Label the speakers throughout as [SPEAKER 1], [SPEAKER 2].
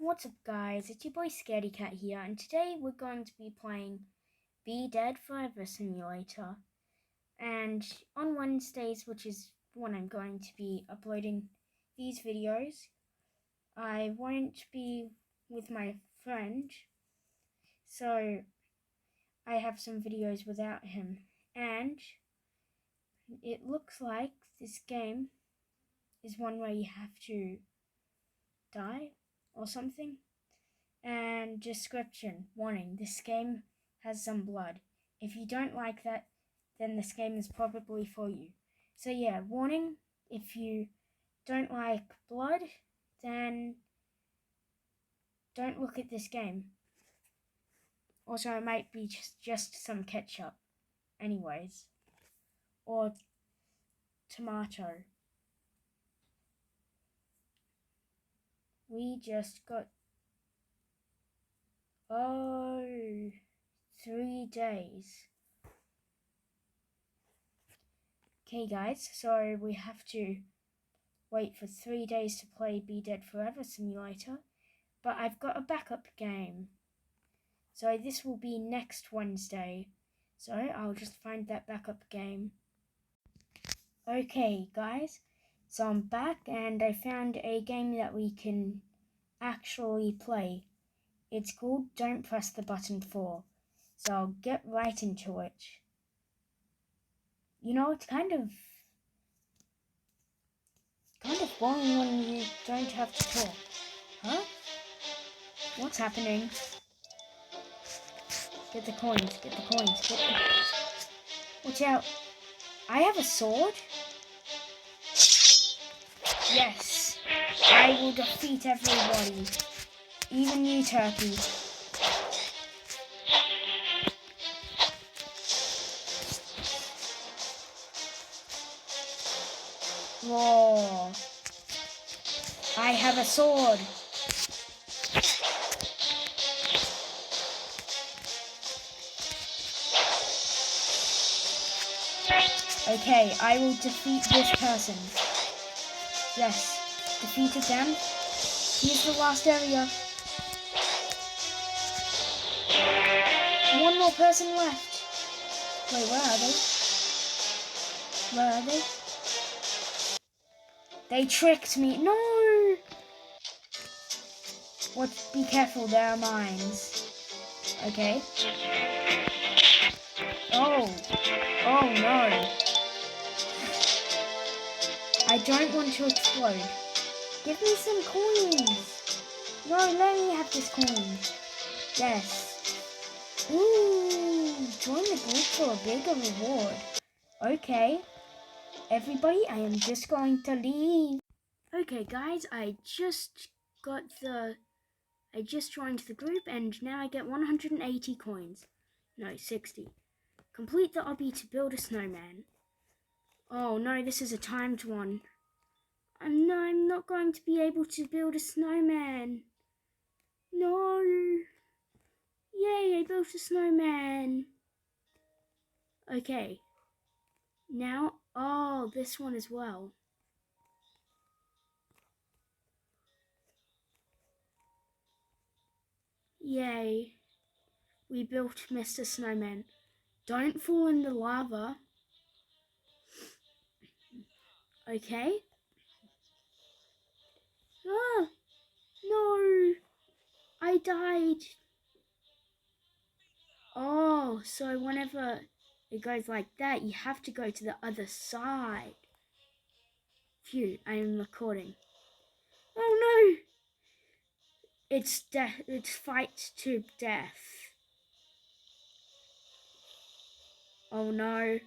[SPEAKER 1] What's up guys, it's your boy Scaredy Cat here, and today we're going to be playing Be Dead Forever Simulator. And on Wednesdays, which is when I'm going to be uploading these videos, I won't be with my friend, so I have some videos without him. And it looks like this game is one where you have to die or something. And description, warning, this game has some blood. If you don't like that, then this game is probably for you. So yeah, warning, if you don't like blood, then don't look at this game. Also, it might be just some ketchup. Anyways. Or tomato. We just got... Oh, 3 days. Okay guys, so we have to wait for 3 days to play Be Dead Forever Simulator, but I've got a backup game. So this will be next Wednesday, so I'll just find that backup game. Okay guys, so I'm back and I found a game that we can actually play. It's called Don't Press the Button 4, so I'll get right into it. You know, it's kind of boring when you don't have to talk. Huh? What's happening? Get the coins, get the coins, get the... Watch out. I have a sword? Yes. I will defeat everybody. Even you, Turkey. Roar. I have a sword. Okay, I will defeat this person. Yes, defeated them. Here's the last area. One more person left. Wait, where are they? Where are they? They tricked me. No! What? Be careful, there are mines. Okay. Oh. Oh no. I don't want to explode. Give me some coins. No, let me have this coin. Yes. Ooh, join the group for a bigger reward. Okay. Everybody, I am just going to leave. Okay guys, I just joined the group and now I get 180 coins. No, 60. Complete the obby to build a snowman. Oh no, this is a timed one. I'm not going to be able to build a snowman. No. Yay, I built a snowman. Okay. Now, oh, this one as well. Yay. We built Mr. Snowman. Don't fall in the lava. Okay. Ah, no. I died. Oh, so whenever it goes like that, you have to go to the other side. Phew, I am recording. Oh no! It's death. It's fight to death. Oh no!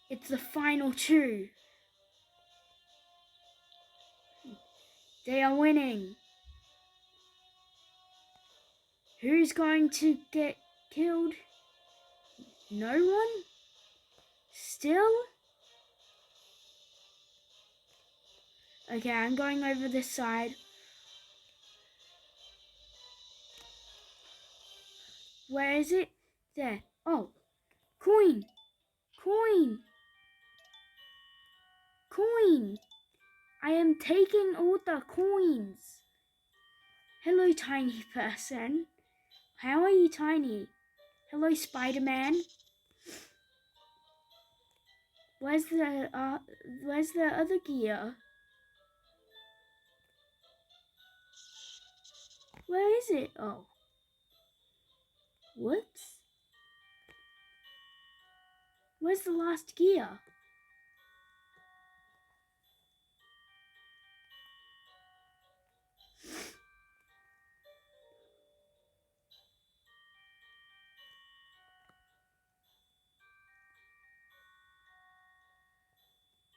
[SPEAKER 1] It's the final two. They are winning. Who's going to get killed? No one? Still? Okay, I'm going over this side. Where is it? There. Oh, coin. Coin. Coin. I am taking all the coins. Hello, tiny person. How are you, tiny? Hello, Spider-Man. Where's the other gear? Where is it? Oh. Whoops. Where's the last gear?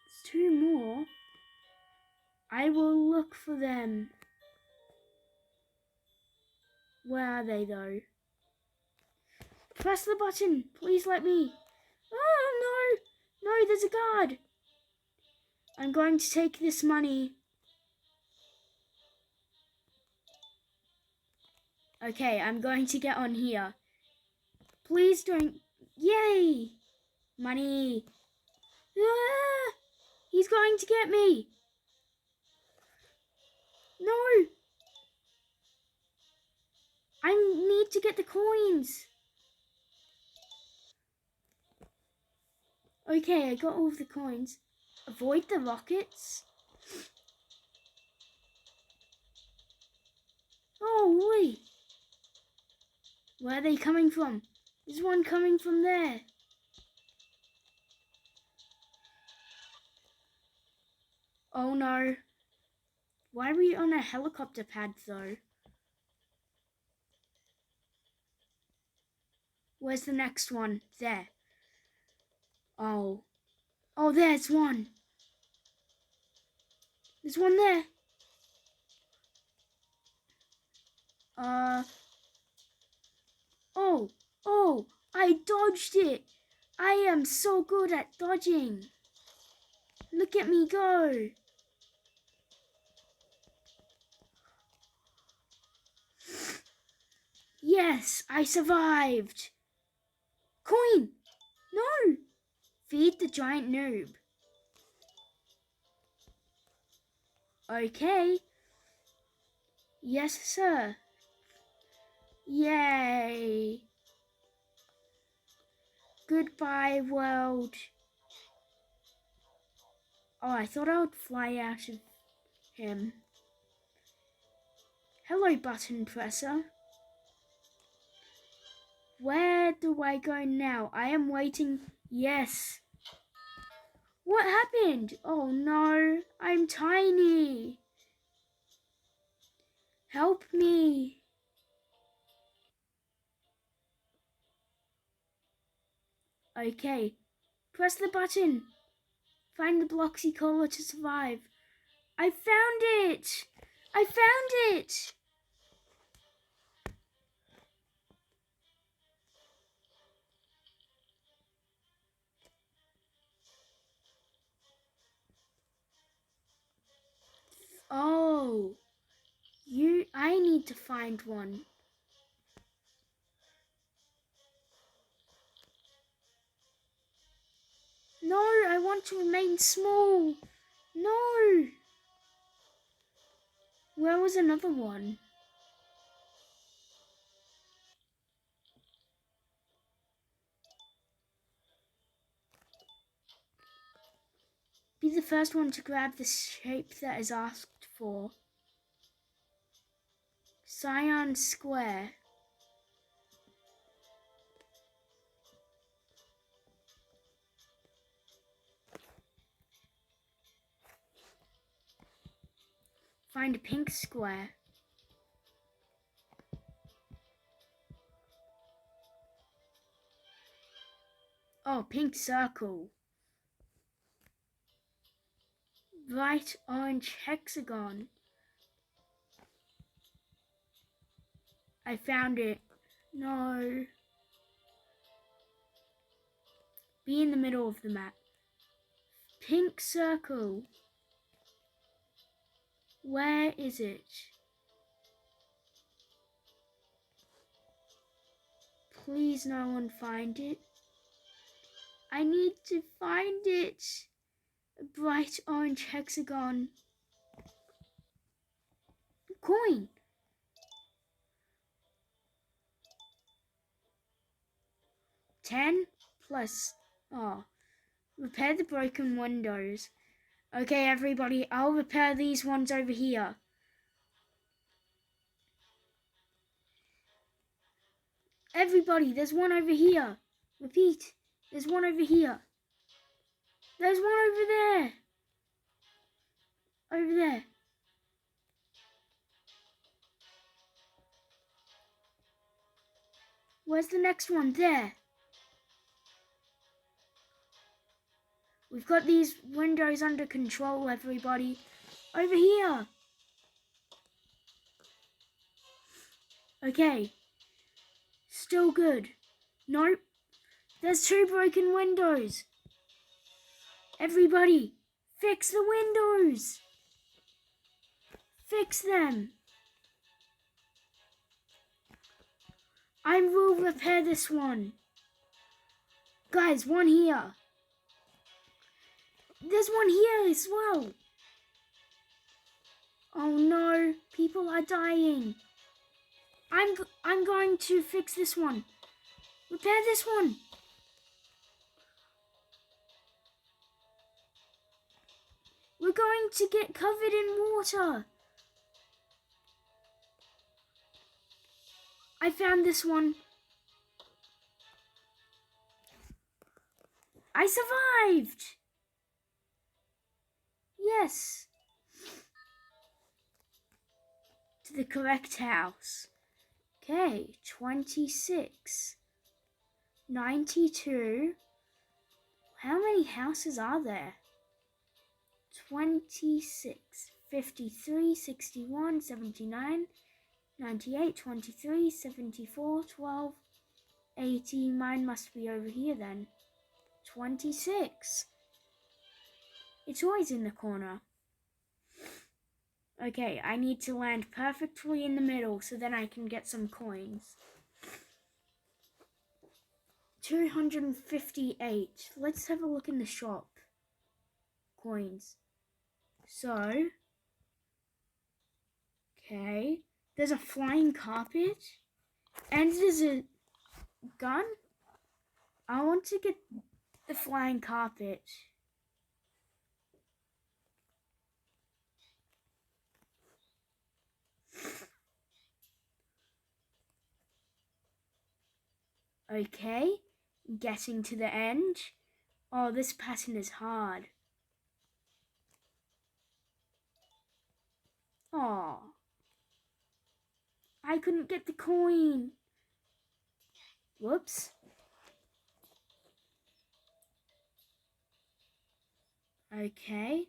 [SPEAKER 1] It's 2 more. I will look for them. Where are they though? Press the button. Please let me. Oh no. No, there's a guard. I'm going to take this money. Okay, I'm going to get on here. Please don't. Yay! Money. Ah! He's going to get me. No. I need to get the coins. Okay, I got all of the coins. Avoid the rockets. Oh, wait. Where are they coming from? There's one coming from there. Oh no. Why are we on a helicopter pad though? Where's the next one? There. Oh. Oh, there's one. There's one there. Oh. Oh. I dodged it. I am so good at dodging. Look at me go. Yes, I survived. Coin. No. Feed the giant noob. Okay. Yes, sir. Yay. Goodbye, world. Oh, I thought I would fly out of him. Hello, button presser. Where do I go now? I am waiting. Yes. What happened? Oh no, I'm tiny. Help me. Okay, press the button. Find the Bloxy Cola to survive. I found it. I found it. Oh, I need to find one. No, I want to remain small. No. Where was another one? Be the first one to grab the shape that is asked for. Cyan square. Find a pink square. Oh, pink circle. Bright orange hexagon. I found it. No. Be in the middle of the map. Pink circle. Where is it? Please no one find it. I need to find it. A bright orange hexagon. Coin. plus... Oh. Repair the broken windows. Okay, everybody, I'll repair these ones over here. Everybody, there's one over here. Repeat, there's one over here. There's one over there. Over there. Where's the next one? There. We've got these windows under control, everybody. Over here. Okay. Still good. Nope. There's 2 broken windows. Everybody, fix the windows. Fix them. I will repair this one. Guys, one here. There's one here as well. Oh no, people are dying. I'm going to fix this one. Repair this one. We're going to get covered in water. I found this one. I survived. Yes. To the correct house. Okay, 26. 92. How many houses are there? 26. 53, 61, 79, 98, 23, 74, 12, 80. Mine must be over here then. 26. It's always in the corner. Okay, I need to land perfectly in the middle so then I can get some coins. 258. Let's have a look in the shop. Coins. So, okay. There's a flying carpet. And there's a gun. I want to get the flying carpet. Okay, getting to the end. Oh, this pattern is hard. Oh, I couldn't get the coin. Whoops. Okay.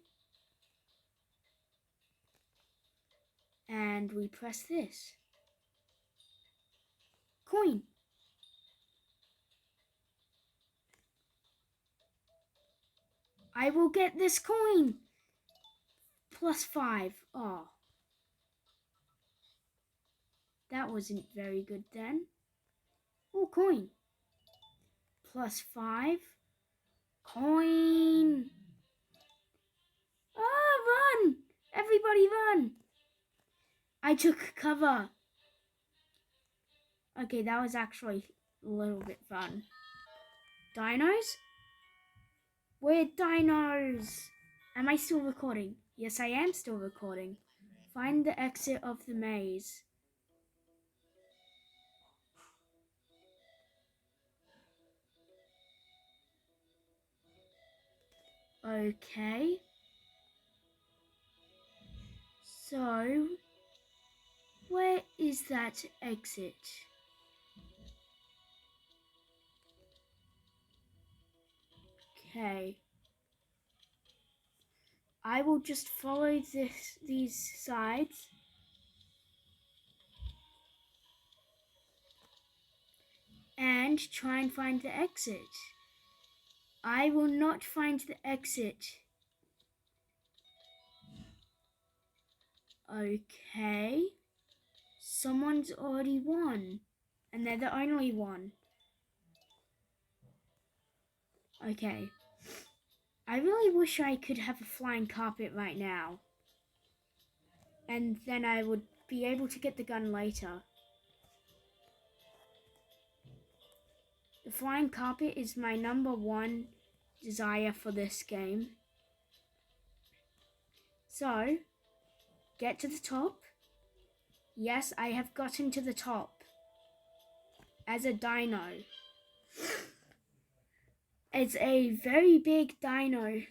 [SPEAKER 1] And we press this. Coin. I will get this coin. +5. Oh. That wasn't very good then. Oh, coin. +5. Coin. Oh, run. Everybody run. I took cover. Okay, that was actually a little bit fun. Dinos? We're dinos. Am I still recording? Yes, I am still recording. Find the exit of the maze. Okay. So, where is that exit? Okay. I will just follow these sides. And try and find the exit. I will not find the exit. Okay. Someone's already won. And they're the only one. Okay. I really wish I could have a flying carpet right now. And then I would be able to get the gun later. The flying carpet is my #1 desire for this game. So, get to the top. Yes, I have gotten to the top. As a dino. It's a very big dino.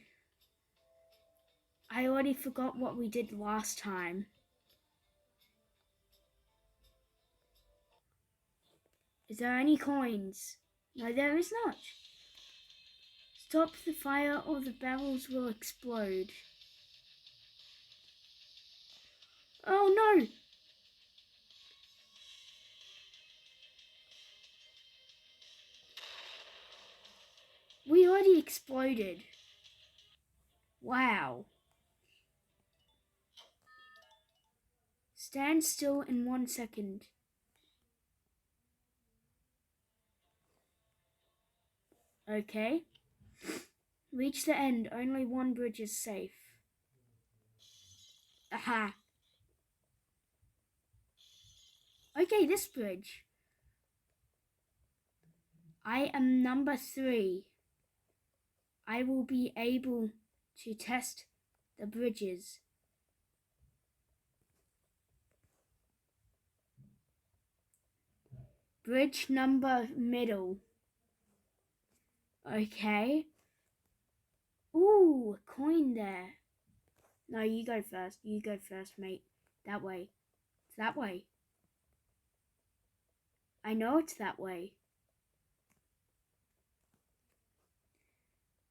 [SPEAKER 1] I already forgot what we did last time. Is there any coins? No, there is not. Stop the fire or the barrels will explode. Oh no! We already exploded. Wow. Stand still in 1 second. Okay. Reach the end. Only one bridge is safe. Aha. Okay, this bridge. I am #3. I will be able to test the bridges. Bridge number middle. Okay. Ooh, a coin there. No, you go first. You go first, mate. That way. It's that way. I know it's that way.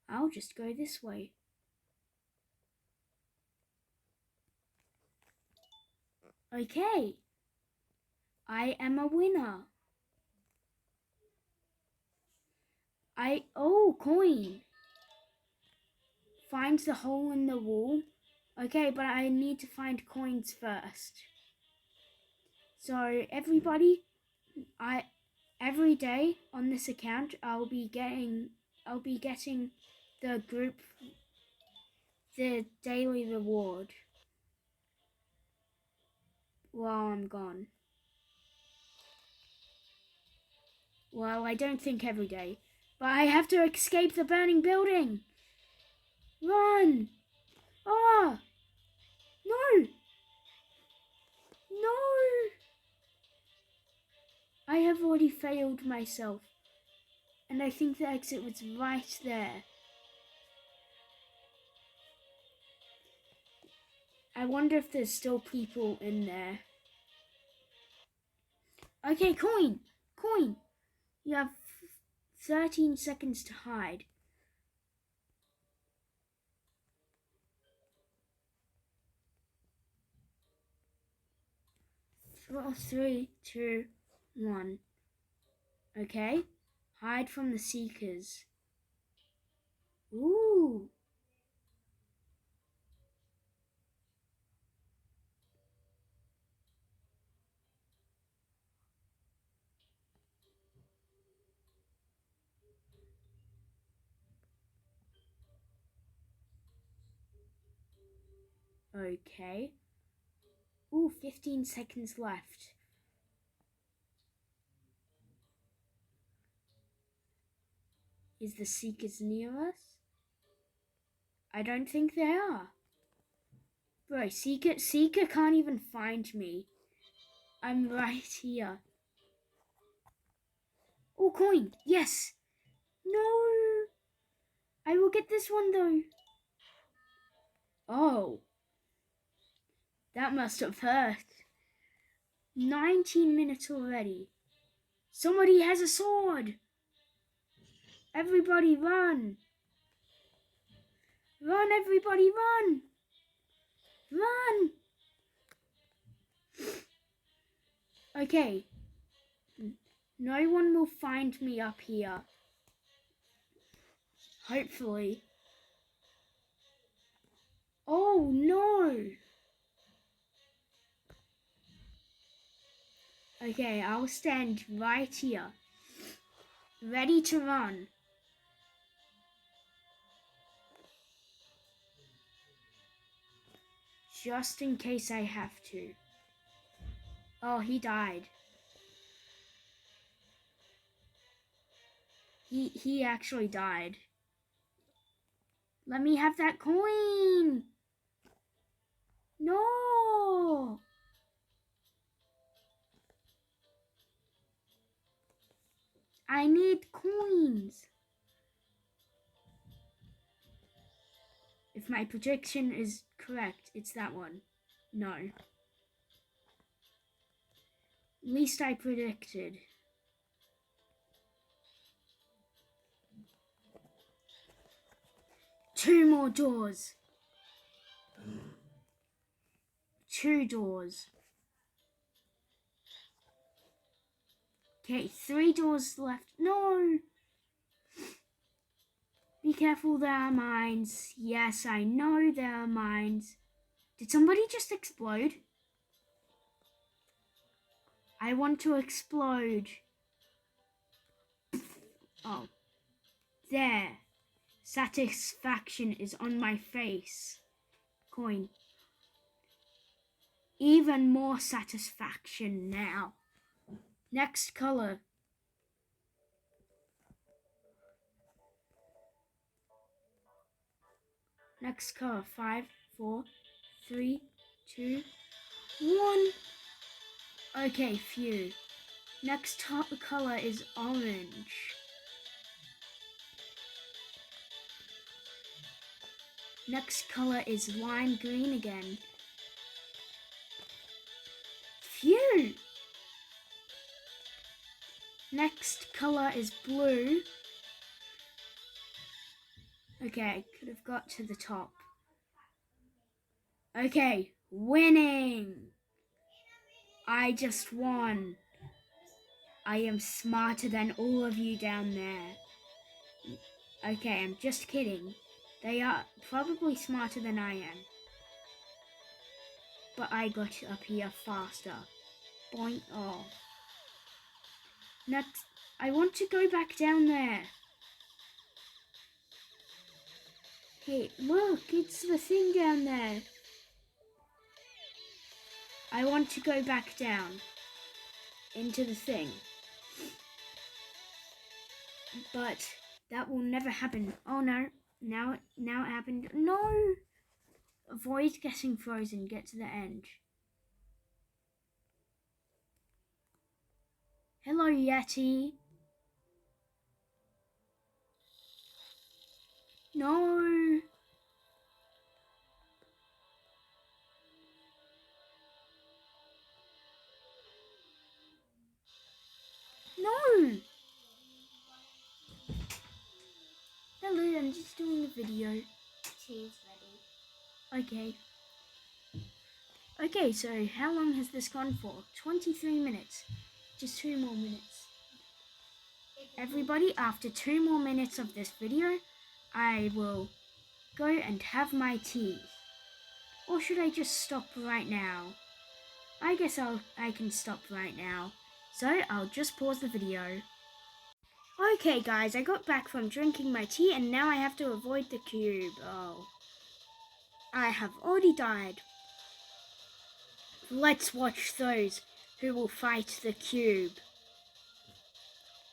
[SPEAKER 1] I'll just go this way. Okay. I am a winner. Oh, coin. Finds the hole in the wall. Okay, but I need to find coins first. So everybody, every day on this account, I'll be getting the daily reward while I'm gone. Well, I don't think every day, but I have to escape the burning building. Run! Ah! No! No! I have already failed myself, and I think the exit was right there. I wonder if there's still people in there. Okay, coin! Coin! You have 13 seconds to hide. Three, two, one. Okay. Hide from the seekers. Ooh. Okay. Ooh, 15 seconds left. Is the seekers near us? I don't think they are. Bro, Seeker can't even find me. I'm right here. Oh, coin! Yes! No! I will get this one though. Oh. That must have hurt. 19 minutes already. Somebody has a sword! Everybody run! Run, everybody, run! Run! Okay. No one will find me up here. Hopefully. Oh no! Okay, I'll stand right here. Ready to run. Just in case I have to. Oh, he died. He actually died. Let me have that coin. No. I need coins. If my prediction is correct, it's that one. No. Least I predicted. Two more doors. 2 doors. Okay, 3 doors left. No! Be careful, there are mines. Yes, I know there are mines. Did somebody just explode? I want to explode. Oh. There. Satisfaction is on my face. Coin. Even more satisfaction now. Next color. Next color. 5, 4, 3, 2, 1. Okay, phew. Next top color is orange. Next color is lime green again. Phew! Next color is blue. Okay, could have got to the top. Okay, winning! I just won. I am smarter than all of you down there. Okay, I'm just kidding. They are probably smarter than I am. But I got up here faster. Boink. Oh. Next, I want to go back down there. Hey, look, it's the thing down there. I want to go back down into the thing. But that will never happen. Oh no, now it happened. No! Avoid getting frozen, get to the end. Hello, Yeti. No! No! Hello, I'm just doing a video.
[SPEAKER 2] Tea's ready.
[SPEAKER 1] Okay. Okay, so how long has this gone for? 23 minutes. Just 2 more minutes. Everybody, after 2 more minutes of this video, I will go and have my tea. Or should I just stop right now? I guess I can stop right now. So I'll just pause the video. Okay guys, I got back from drinking my tea and now I have to avoid the cube. Oh. I have already died. Let's watch those who will fight the cube.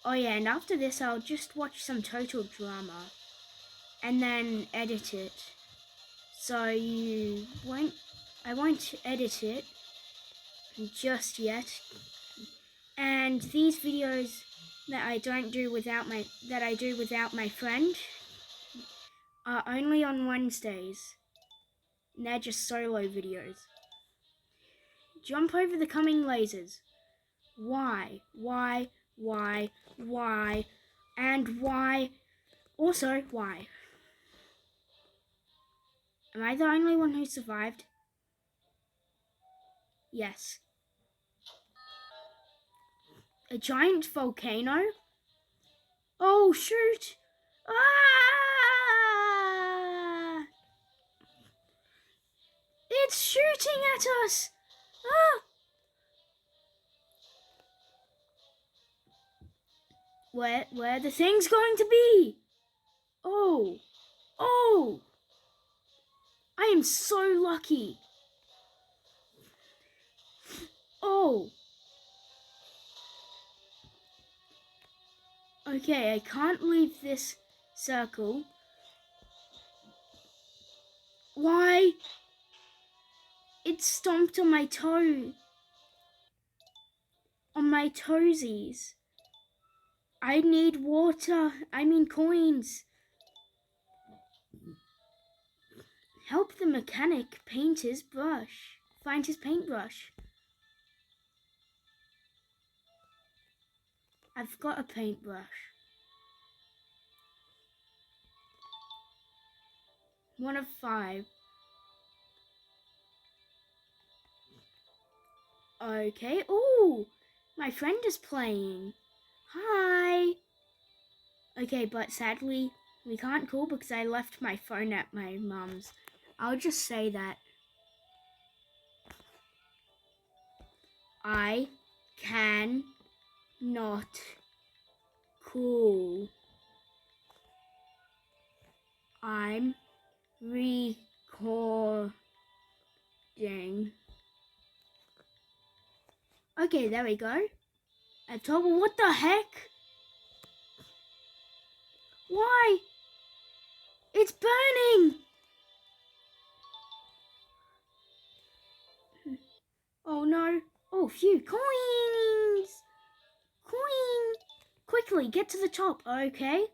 [SPEAKER 1] Oh yeah, and after this I'll just watch some Total Drama and then edit it. So I won't edit it just yet. And these videos that I do without my friend are only on Wednesdays. And they're just solo videos. Jump over the coming lasers. Why? And why? Also, why? Am I the only one who survived? Yes. A giant volcano? Oh, shoot! Ah! It's shooting at us! Ah! Where are the things going to be? Oh! Oh! I am so lucky. Oh! Okay, I can't leave this circle. Why? It stomped on my toe. On my toesies. I need water. I mean coins. Help the mechanic paint his brush. Find his paintbrush. I've got a paintbrush. 1 of 5. Okay. Ooh, my friend is playing. Hi. Okay, but sadly, we can't call because I left my phone at my mum's. I'll just say that. I can not call. I'm recording. Okay, there we go. I've told her, what the heck? Why? It's burning! Oh no. Oh, phew. Coins! Coin! Quickly, get to the top. Okay.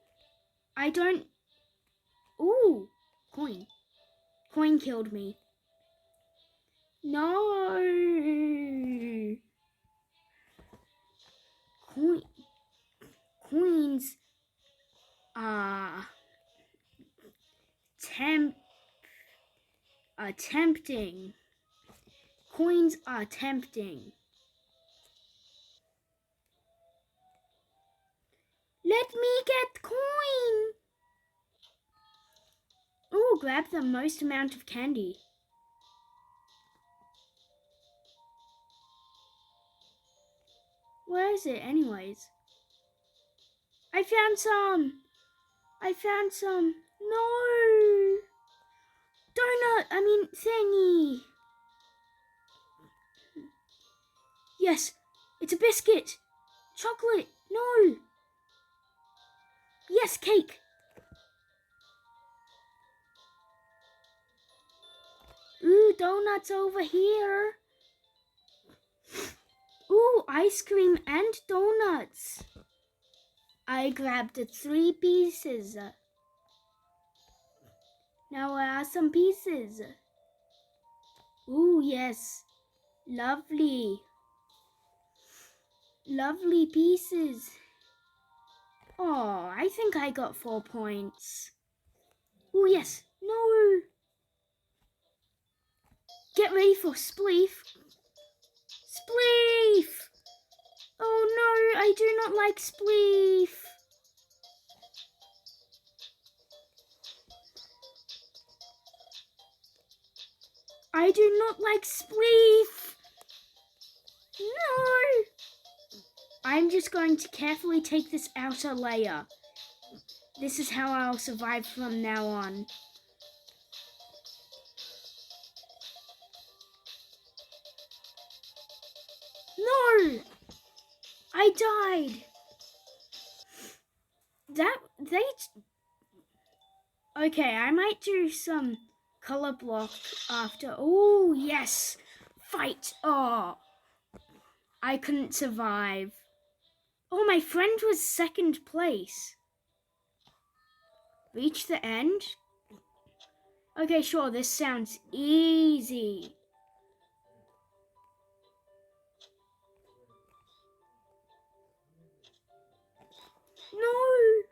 [SPEAKER 1] I don't... Ooh. Coin. Coin killed me. No. Coins are tempting. Coins are tempting. Let me get coin. Ooh, grab the most amount of candy. Where is it anyways? I found some. No. Thingy. Yes, it's a biscuit. Chocolate. No. Yes, cake. Ooh, donuts over here. Ooh, ice cream and donuts. I grabbed 3 pieces. Now I have some pieces. Ooh, yes. Lovely. Lovely pieces. Oh, I think I got 4 points. Ooh, yes. No. Get ready for spleef. Spleef! Oh no, I do not like spleef. I do not like spleef. No. I'm just going to carefully take this outer layer. This is how I'll survive from now on. No! I died. Okay, I might do some color block after. Oh, yes. Fight. Oh. I couldn't survive. Oh, my friend was 2nd place. Reach the end? Okay, sure, this sounds easy. No!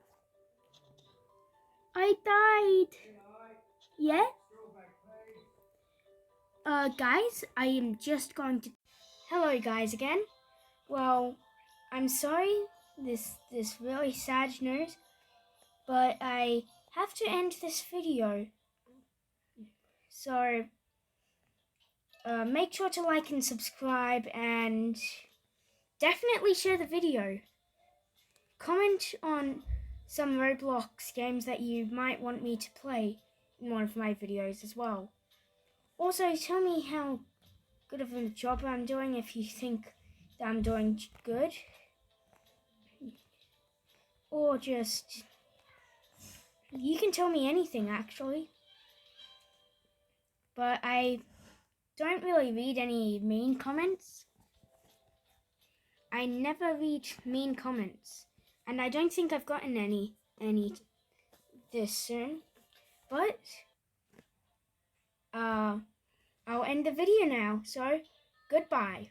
[SPEAKER 1] I died. Yeah? Guys, I am just going to... Hello, guys, again. Well, I'm sorry, this really sad news, but I have to end this video. So, make sure to like and subscribe, and definitely share the video. Comment on some Roblox games that you might want me to play in one of my videos as well. Also, tell me how good of a job I'm doing if you think that I'm doing good. or just, you can tell me anything actually. But I don't really read any mean comments. I never read mean comments, and I don't think I've gotten any this soon. But I'll end the video now. So goodbye.